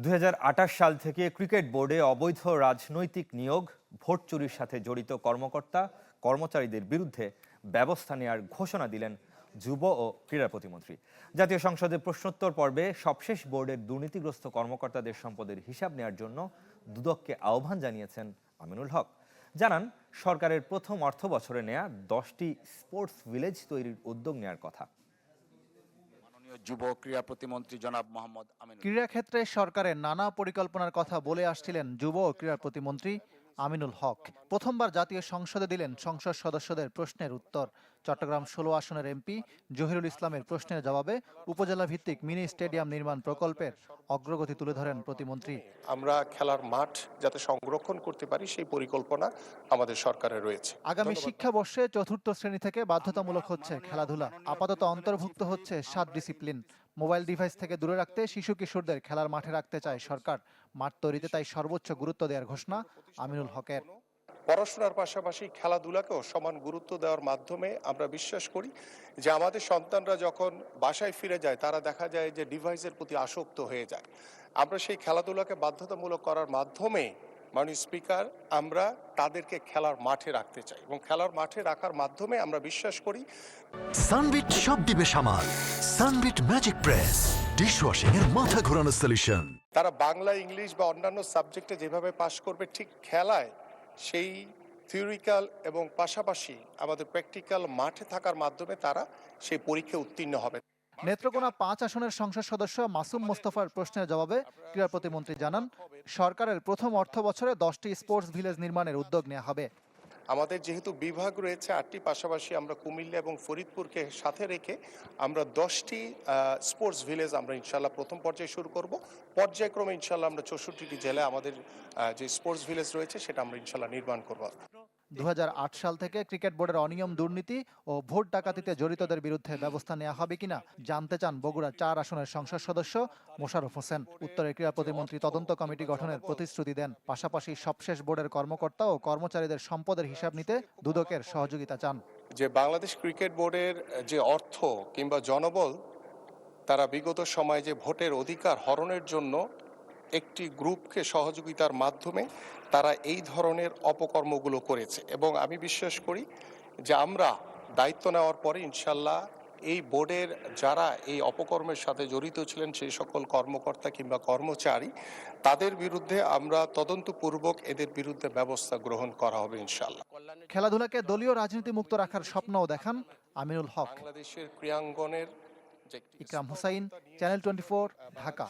২০২৮ সাল থেকে ক্রিকেট বোর্ডে অবৈধ রাজনৈতিক নিয়োগ, ভোট চুরির সাথে জড়িত কর্মকর্তা কর্মচারীদের বিরুদ্ধে ব্যবস্থা নেওয়ার ঘোষণা দিলেন যুব ও ক্রীড়া প্রতিমন্ত্রী। জাতীয় সংসদে প্রশ্নোত্তর পর্বে সবশেষ বোর্ডের দুর্নীতিগ্রস্ত কর্মকর্তাদের সম্পদের হিসাব নেওয়ার জন্য দুদককে আহ্বান জানিয়েছেন আমিনুল হক। জানান, সরকারের প্রথম অর্থ বছরে নেয়া 10টি স্পোর্টস ভিলেজ তৈরির উদ্যোগ নেওয়ার কথা। যুব ক্রীড়া প্রতিমন্ত্রী জনাব মোহাম্মদ আমিনুল। ক্রীড়া ক্ষেত্রে সরকারের নানা পরিকল্পনার কথা বলে আসছিলেন যুব ও ক্রীড়া প্রতিমন্ত্রী আমিনুল হক। প্রথমবার জাতীয় সংসদে দিলেন সংসদ সদস্যদের প্রশ্নের উত্তর। চট্টগ্রাম 16 আসনের এমপি জহিরুল ইসলামের প্রশ্নের জবাবে উপজেলা ভিত্তিক মিনি স্টেডিয়াম নির্মাণ প্রকল্পের অগ্রগতি তুলে ধরেন প্রতিমন্ত্রী। আমরা খেলার মাঠ যাতে সংরক্ষণ করতে পারি সেই পরিকল্পনা আমাদের সরকারের রয়েছে। আগামী শিক্ষাবর্ষে চতুর্থ শ্রেণী থেকে বাধ্যতামূলক হচ্ছে খেলাধুলা। আপাতত অন্তর্ভুক্ত হচ্ছে 7 ডিসিপ্লিন। মোবাইল ডিভাইস থেকে দূরে রাখতে শিশু কিশোরদের খেলার মাঠে রাখতে চায় সরকার। মাঠ তৈরিতে তাই সর্বোচ্চ গুরুত্ব দেওয়ার ঘোষণা আমিনুল হকের। পড়াশোনার পাশাপাশি খেলাধুলাকেও সমান গুরুত্ব দেওয়ার মাধ্যমে আমরা বিশ্বাস করি যে আমাদের সন্তানরা যখন বাসায় ফিরে যায় তারা দেখা যায় যে ডিভাইসের প্রতি আসক্ত হয়ে যায়। আমরা সেই খেলাধুলাকে বাধ্যতামূলক করার মাধ্যমে মাননীয় স্পিকার আমরা তাদেরকে খেলার মাঠে রাখতে চাই এবং খেলার মাঠে রাখার মাধ্যমে আমরা বিশ্বাস করি সানবিট সব দিবে সামাল। সানবিট ম্যাজিক প্রেস ডিশওয়াশিং এর মাথা ঘোরানো সলিউশন। তারা বাংলা, ইংলিশ বা অন্যান্য সাবজেক্টে যেভাবে পাশ করবে ঠিক খেলায় সেই থিওরিক্যাল এবং পাশাপাশি আমাদের প্র্যাকটিক্যাল মাঠে থাকার মাধ্যমে তারা সেই পরীক্ষায় উত্তীর্ণ হবে। নেত্রকোনা 5 আসনের সংসদ সদস্য মাসুম মোস্তফার প্রশ্নের জবাবে ক্রীড়া প্রতিমন্ত্রী জানান, সরকারের প্রথম অর্থ বছরে 10টি স্পোর্টস ভিলেজ নির্মাণের উদ্যোগ নেওয়া হবে। আমাদের যেহেতু বিভাগ রয়েছে 8টি, পাশাপাশি আমরা কুমিল্লা এবং ফরিদপুরকে সাথে রেখে আমরা 10টি স্পোর্টস ভিলেজ আমরা ইনশাল্লাহ প্রথম পর্যায়ে শুরু করব। পর্যায়ক্রমে ইনশাল্লাহ আমরা 64টি জেলায় আমাদের যে স্পোর্টস ভিলেজ রয়েছে সেটা আমরা ইনশাল্লাহ নির্মাণ করব। 2008 সাল থেকে ক্রিকেট বোর্ডের অনিয়ম, দুর্নীতি ও ভোট ডাকাতিতে জড়িতদের বিরুদ্ধে ব্যবস্থা নেওয়া হবে কিনা জানতে চান বগুড়া 4 আসনের সংসদ সদস্য মোশাররফ হোসেন। উত্তরে ক্রীড়া প্রতিমন্ত্রী তদন্ত কমিটি গঠনের প্রতিশ্রুতি দেন। পাশাপাশি সবশেষ বোর্ডের কর্মকর্তা ও কর্মচারীদের সম্পদের হিসাব নিতে দুদকের সহযোগিতা চান। যে বাংলাদেশ ক্রিকেট বোর্ডের যে অর্থ কিংবা জনবল তারা বিগত সময়ে যে ভোটের অধিকার হরণের জন্য একটি গ্রুপকে সহযোগিতার মাধ্যমে তারা এই ধরনের অপকর্মগুলো করেছে এবং আমি বিশ্বাস করি যে আমরা দায়িত্ব নেওয়ার পরে ইনশাল্লাহ এই বোর্ডের যারা এই অপকর্মের সাথে জড়িত ছিলেন সেই সকল কর্মকর্তা কিংবা কর্মচারী তাদের বিরুদ্ধে আমরা তদন্তপূর্বক এদের বিরুদ্ধে ব্যবস্থা গ্রহণ করা হবে ইনশাল্লাহ। খেলাধুলাকে দলীয় রাজনীতি মুক্ত রাখার স্বপ্নও দেখান আমিনুল হক। বাংলাদেশের ক্রীড়াঙ্গনের ইকরাম হুসাইন, চ্যানেল 24, ঢাকা।